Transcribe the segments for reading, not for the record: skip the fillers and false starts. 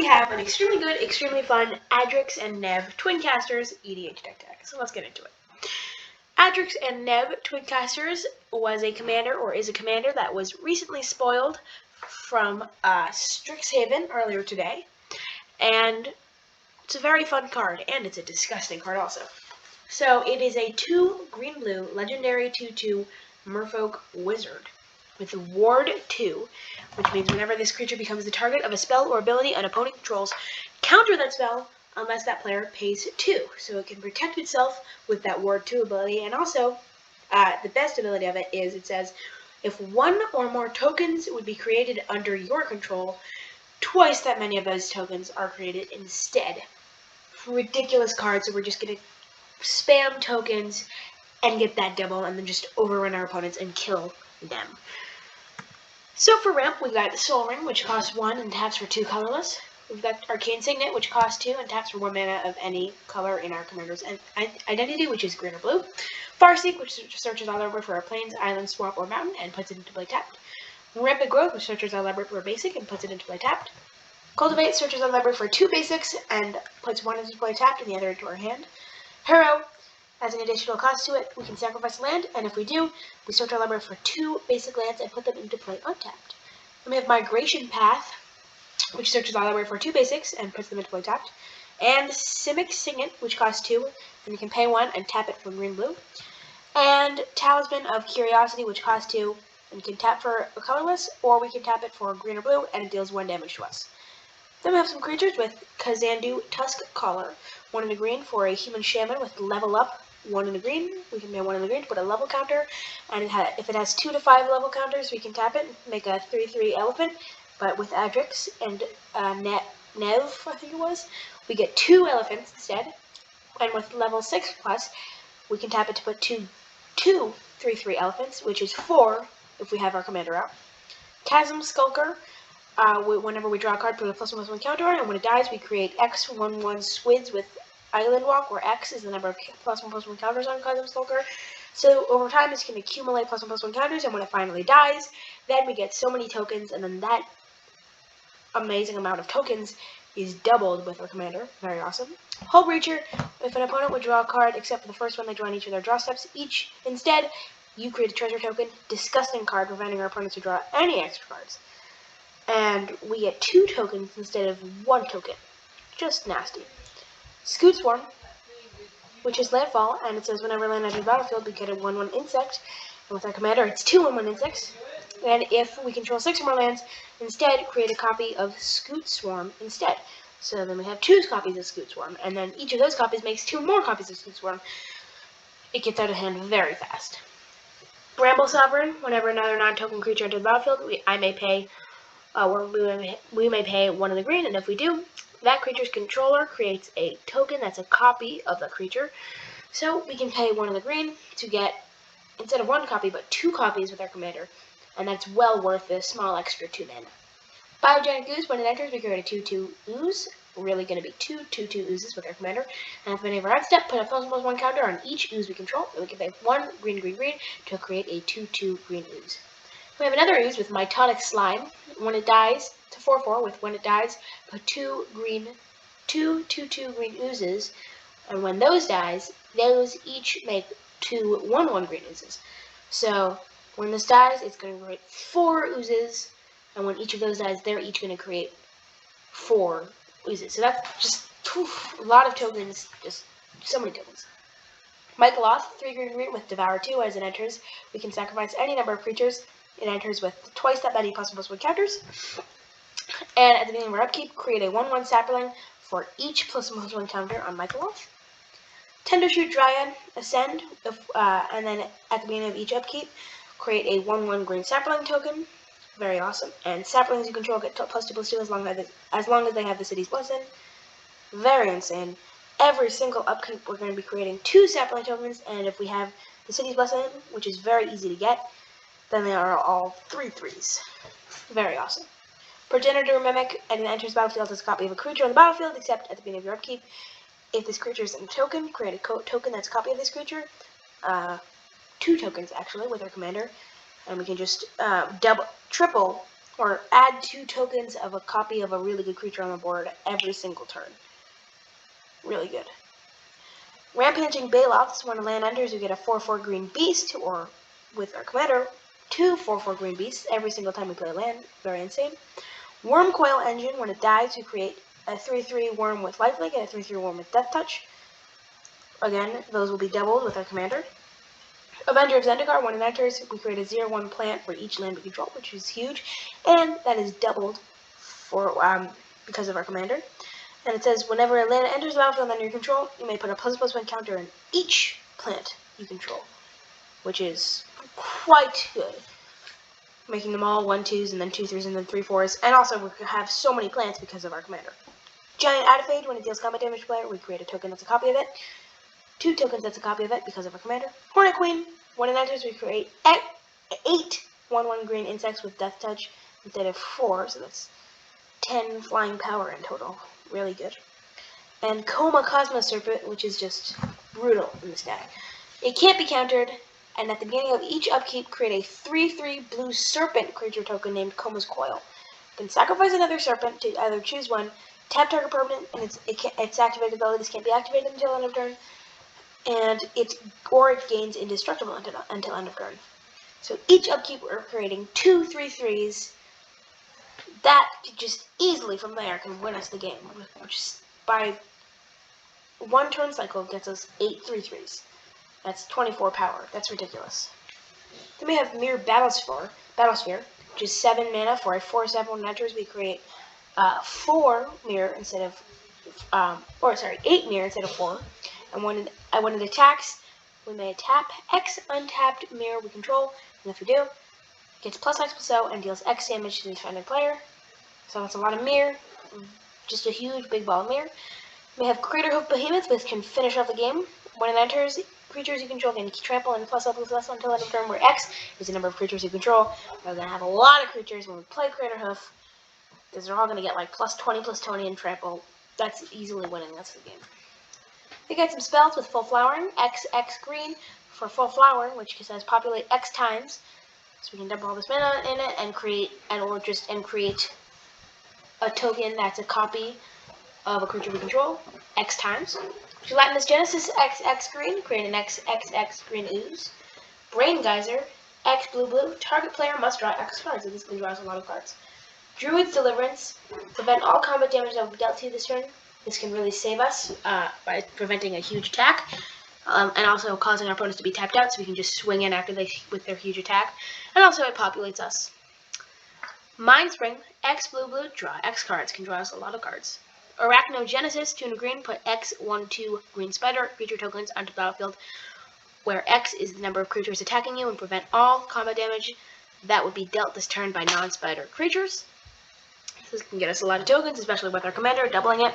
have an extremely good, extremely fun Adrix and Nev Twincasters EDH deck. So let's get into it. Adrix and Nev Twincasters was a commander, or is a commander, that was recently spoiled from Strixhaven earlier today. And it's a very fun card, and it's a disgusting card also. So it is a 2 green-blue legendary 2/2 Merfolk Wizard with Ward 2, which means whenever this creature becomes the target of a spell or ability an opponent controls, counter that spell unless that player pays 2. So it can protect itself with that Ward 2 ability, and also the best ability of it is it says, if one or more tokens would be created under your control, twice that many of those tokens are created instead. Ridiculous card, so we're just going to spam tokens and get that double and then just overrun our opponents and kill them. So for ramp, we've got Soul Ring, which costs 1 and taps for 2 colorless. We've got Arcane Signet, which costs 2 and taps for 1 mana of any color in our commander's identity, which is green or blue. Farseek, which searches all over for a plains, island, swamp, or mountain and puts it into play tapped. Rampant Growth, which searches all over for a basic and puts it into play tapped. Cultivate searches our library for 2 basics and puts 1 into play tapped and the other into our hand. Harrow has an additional cost to it. We can sacrifice land, and if we do, we search our library for 2 basic lands and put them into play untapped. Then we have Migration Path, which searches our library for 2 basics and puts them into play tapped. And Simic Signet, which costs 2, and you can pay 1 and tap it for green-blue. And Talisman of Curiosity, which costs 2, and you can tap for a colorless, or we can tap it for green or blue, and it deals 1 damage to us. Then we have some creatures with Kazandu Tusk Collar, 1 in the green for a human shaman with level up, 1 in the green. We can pay 1 in the green to put a level counter, and if it has 2 to 5 level counters, we can tap it and make a 3/3 elephant. But with Adrix and Nev, I think it was, we get 2 elephants instead. And with level 6 plus, we can tap it to put 2 3/3 elephants, which is 4 if we have our commander out. Chasm Skulker. Whenever we draw a card, put a +1/+1 counter on it, and when it dies, we create X/1/1 squids with Island Walk, where X is the number of +1/+1 counters on Chasm Skulker. So over time, this can accumulate +1/+1 counters, and when it finally dies, then we get so many tokens, and then that amazing amount of tokens is doubled with our commander. Very awesome. Hull Breacher. If an opponent would draw a card, except for the first one they draw in each of their draw steps, instead, you create a treasure token. Disgusting card, preventing our opponents to draw any extra cards. And we get 2 tokens instead of 1 token. Just nasty. Scoot Swarm, which is landfall, and it says whenever land enters the battlefield, we get a 1/1 insect. And with our commander, it's 2 1/1 insects. And if we control 6 or more lands, instead create a copy of Scoot Swarm instead. So then we have 2 copies of Scoot Swarm, and then each of those copies makes 2 more copies of Scoot Swarm. It gets out of hand very fast. Bramble Sovereign, whenever another non-token creature enters the battlefield, we may pay 1 in the green, and if we do, that creature's controller creates a token that's a copy of the creature. So we can pay 1 in the green to get, instead of 1 copy, but 2 copies with our commander, and that's well worth the small extra 2 mana. Biogenic Ooze, when it enters, we create a 2/2 ooze. We're really going to be 2 2/2 oozes with our commander. And if any of our outstep, put a +1/+1 counter on each ooze we control, and we can pay 1 green to create a 2/2 green ooze. We have another ooze with Mitotic Slime. When it dies, it's a 4/4 with when it dies, put 2 2/2 green oozes, and when those dies, those each make 2 1/1 green oozes. So when this dies, it's going to create 4 oozes, and when each of those dies, they're each going to create 4 oozes. So that's just a lot of tokens, just so many tokens. Michaeloth, 3 green with Devour 2. As it enters, we can sacrifice any number of creatures. It enters with twice that many +1/+1 counters. And at the beginning of our upkeep, create a 1/1 sapling for each +1/+1 counter on Michaeloth. Tendershoot Dryad, Ascend, and then at the beginning of each upkeep, create a 1/1 green sapling token. Very awesome. And saplings you control get +2/+2 as long as they have the city's blessing. Very insane. Every single upkeep, we're going to be creating 2 sapling tokens, and if we have the city's blessing, which is very easy to get, then they are all 3/3s. Very awesome. Progenitor Mimic, and it enters the battlefield as a copy of a creature on the battlefield, except at the beginning of your upkeep. If this creature is in a token, create a token that's a copy of this creature. 2 tokens, actually, with our commander. And we can just triple or add 2 tokens of a copy of a really good creature on the board every single turn. Really good. Rampaging Baloths. When a land enters, you get a 4/4 green beast, or with our commander, 2 4/4 green beasts every single time we play a land. Very insane. Wormcoil Engine. When it dies, you create a 3/3 worm with lifelink and a 3/3 worm with death touch. Again, those will be doubled with our commander. Avenger of Zendikar. When it enters, we create a 0/1 plant for each land we control, which is huge, and that is doubled for because of our commander. And it says, whenever a land enters the battlefield under your control, you may put a ++1 counter in each plant you control, which is quite good. Making them all 1/2s and then 2/3s and then 3/4s, and also we have so many plants because of our commander. Giant Adafade. When it deals combat damage to player, we create a token that's a copy of it. 2 tokens that's a copy of it because of our commander. Hornet Queen. When it enters, we create 8 1/1 green insects with death touch instead of 4, so that's 10 flying power in total. Really good. And Coma Cosmos Serpent, which is just brutal in this deck. It can't be countered, and at the beginning of each upkeep, create a 3/3 blue serpent creature token named Coma's Coil. You can sacrifice another serpent to either choose one, tap target permanent, and its activated abilities can't be activated until end of turn, and it gains indestructible until end of turn. So each upkeep we're creating 2 3/3s that just easily from there can win us the game, which is by 1 turn cycle gets us 8 3/3s. That's 24 power. That's ridiculous. Then we have Mirror Battlesphere, which is 7 mana for a 4/7 when it enters. We create 4 mirror instead of 8 mirror instead of 4. And when it attacks, we may tap X untapped mirror we control, and if we do, it gets +X/+0 and deals X damage to the defending player. So that's a lot of mirror, just a huge big ball of mirror. We have Craterhoof Behemoth, which can finish off the game. When it enters, creatures you control can trample and +X/+0 until end of turn, where X is the number of creatures you control. We're going to have a lot of creatures when we play Craterhoof, because they're all going to get like +20, +20, and trample. That's easily winning us the game. We get some spells with Full Flowering, X green for Full Flowering, which says populate X times. So we can dump all this mana in it and create a token that's a copy of a creature we control, X times. Gelatinous Genesis, X green, create an X green ooze. Brain Geyser, X blue, target player must draw X cards, so this can draw us a lot of cards. Druid's Deliverance, prevent all combat damage that will be dealt to you this turn. This can really save us by preventing a huge attack, and also causing our opponents to be tapped out, so we can just swing in after with their huge attack. And also it populates us. Mind Spring, X blue, draw X cards, can draw us a lot of cards. Arachnogenesis, 2 green, put X 1/2 green spider creature tokens onto the battlefield, where X is the number of creatures attacking you, and prevent all combat damage that would be dealt this turn by non-spider creatures. This can get us a lot of tokens, especially with our commander, doubling it.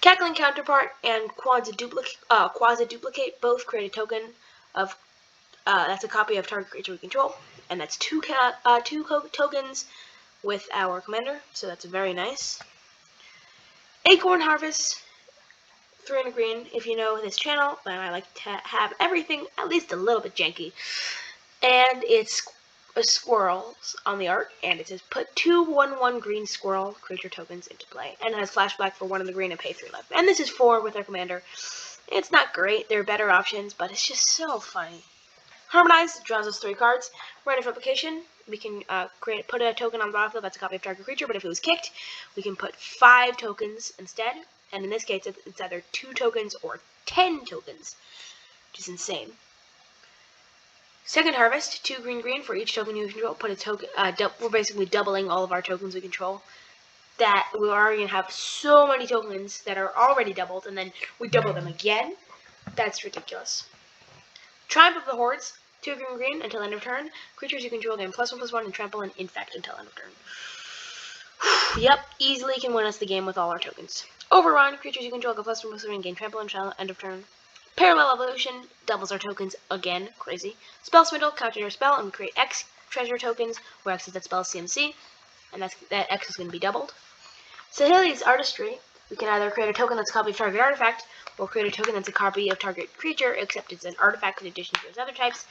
Cackling Counterpart and Quasi-Duplicate both create a token of that's a copy of target creature we control, and that's 2 tokens with our commander, so that's very nice. Acorn Harvest, 3 green. If you know this channel, then I like to have everything at least a little bit janky, and it's a squirrels on the art, and it says put 2 1/1 green squirrel creature tokens into play, and it has flashback for 1 of the green and pay 3 life. And this is 4 with our commander. It's not great, there are better options, but it's just so funny. Harmonize draws us 3 cards. Rite of Replication, we can put a token on the battlefield that's a copy of target creature, but if it was kicked, we can put 5 tokens instead, and in this case it's either 2 tokens or 10 tokens, which is insane. Second Harvest, 2 green for each token you control. Put a token. We're basically doubling all of our tokens we control. That we are going to have so many tokens that are already doubled, and then we double them again. That's ridiculous. Triumph of the Hordes, 2 green until end of turn. Creatures you control gain +1/+1 and trample and infect until end of turn. Yep, easily can win us the game with all our tokens. Overrun, creatures you control go +1/+1 and gain trample until end of turn. Parallel Evolution doubles our tokens again, crazy. Spell Swindle, counter your spell, and we create X treasure tokens, where X is that spell's CMC, and that X is going to be doubled. Saheli's Artistry, we can either create a token that's a copy of target artifact, or create a token that's a copy of target creature, except it's an artifact in addition to its other types.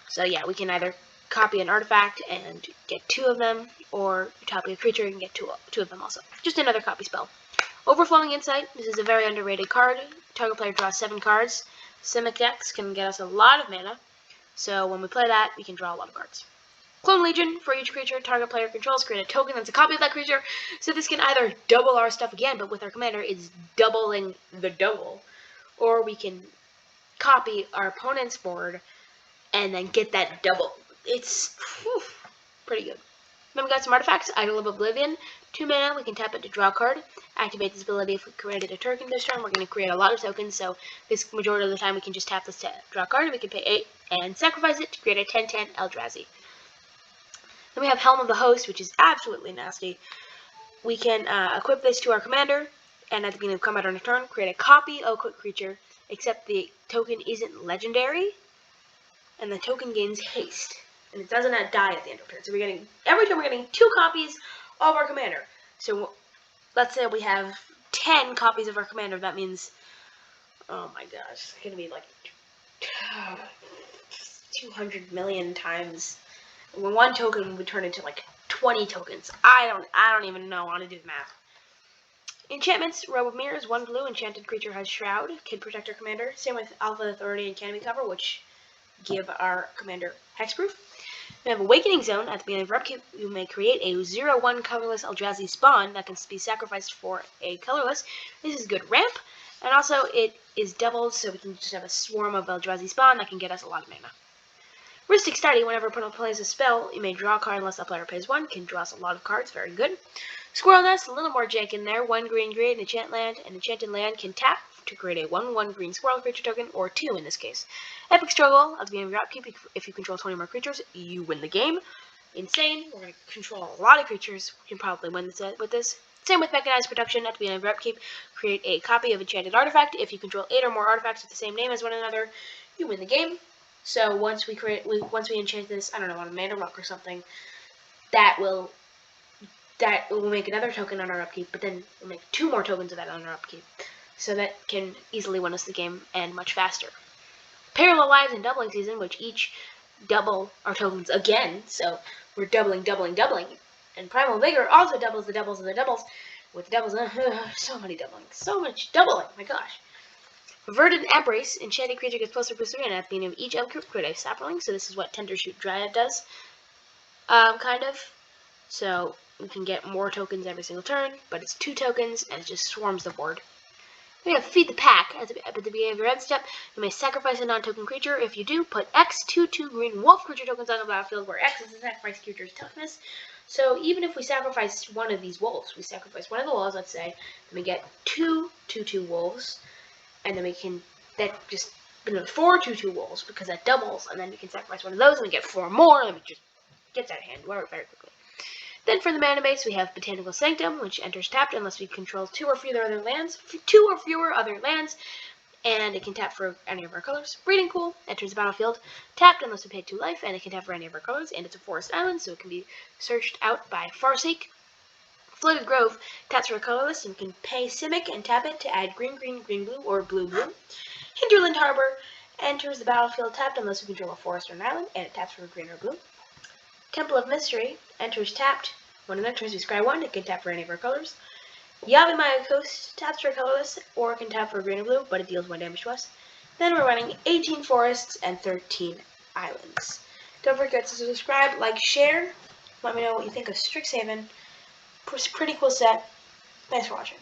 So yeah, we can either copy an artifact and get 2 of them, or you copy a creature and get 2 of them also. Just another copy spell. Overflowing Insight. This is a very underrated card. Target player draws 7 cards. Simic decks can get us a lot of mana, so when we play that, we can draw a lot of cards. Clone Legion. For each creature target player controls, create a token that's a copy of that creature. So this can either double our stuff again, but with our commander, it's doubling the double. Or we can copy our opponent's board and then get that double. It's pretty good. Then we got some artifacts. Idol of Oblivion. 2 mana, we can tap it to draw a card. Activate this ability if we created a token this turn. We're going to create a lot of tokens, so this majority of the time we can just tap this to draw a card, and we can pay 8 and sacrifice it to create a 10/10 Eldrazi. Then we have Helm of the Host, which is absolutely nasty. We can equip this to our commander, and at the beginning of combat on a turn, create a copy of a quick creature, except the token isn't legendary, and the token gains haste. And it doesn't die at the end of the turn. So every turn we're getting 2 copies of our commander. So let's say we have 10 copies of our commander. That means, oh my gosh, it's going to be like 200 million times. When 1 token would turn into like 20 tokens. I don't even know how to do the math. Enchantments. Robe of Mirrors. 1 blue. Enchanted creature has Shroud. Can protect our commander. Same with Alpha Authority and Canopy Cover, which give our commander hexproof. We have Awakening Zone. At the beginning of upkeep, you may create a 0/1 colorless Eldrazi spawn that can be sacrificed for a colorless. This is good ramp, and also it is doubled, so we can just have a swarm of Eldrazi spawn that can get us a lot of mana. Rhystic Study. Whenever opponent plays a spell, you may draw a card unless the player pays 1. Can draw us a lot of cards. Very good. Squirrel Nest. A little more jank in there. 1 green, an enchant land. An enchanted land can tap to create a 1/1 green squirrel creature token, or 2 in this case. Epic Struggle. At the beginning of your upkeep, if you control 20 more creatures, you win the game. Insane. We're going to control a lot of creatures. We can probably win this with this. Same with Mechanized Production. At the beginning of your upkeep, create a copy of Enchanted Artifact. If you control 8 or more artifacts with the same name as one another, you win the game. So once we enchant this, I don't know, on a mana rock or something, that will make another token on our upkeep, but then we'll make 2 more tokens of that on our upkeep. So that can easily win us the game, and much faster. Parallel Lives and Doubling Season, which each double our tokens again, so we're doubling. And Primal Vigor also doubles the doubles of the doubles. With the doubles, so many doubling, so much doubling, my gosh. Verdant Embrace. Enchanted creature gets +3/+3, and at the beginning of each upkeep, create a sapling. So this is what Tendershoot Dryad does, kind of. So we can get more tokens every single turn, but it's 2 tokens, and it just swarms the board. We have Feed the Pack. At the beginning of your end step, you may sacrifice a non-token creature. If you do, put X 2/2 green wolf creature tokens on the battlefield, where X is the sacrifice creature's toughness. So even if we sacrifice one of these wolves, we sacrifice one of the wolves, let's say, then we get 2 2/2 wolves, and then we can, that just, 4 2/2 wolves, because that doubles, and then we can sacrifice one of those, and we get 4 more, and it just gets out of hand very quickly. Then for the mana base, we have Botanical Sanctum, which enters tapped unless we control 2 or fewer other lands, and it can tap for any of our colors. Breeding Pool enters the battlefield tapped unless we pay 2 life, and it can tap for any of our colors, and it's a forest island, so it can be searched out by Farseek. Floated Grove taps for a colorless, and we can pay Simic and tap it to add green, blue, or blue. Hinterland Harbor enters the battlefield tapped unless we control a forest or an island, and it taps for green or blue. Temple of Mystery enters tapped. When it enters, we scry 1. It can tap for any of our colors. Yavimaya Coast taps for a colorless, or it can tap for green or blue, but it deals 1 damage to us. Then we're running 18 forests and 13 islands. Don't forget to subscribe, like, share. Let me know what you think of Strixhaven. Pretty cool set. Thanks for watching.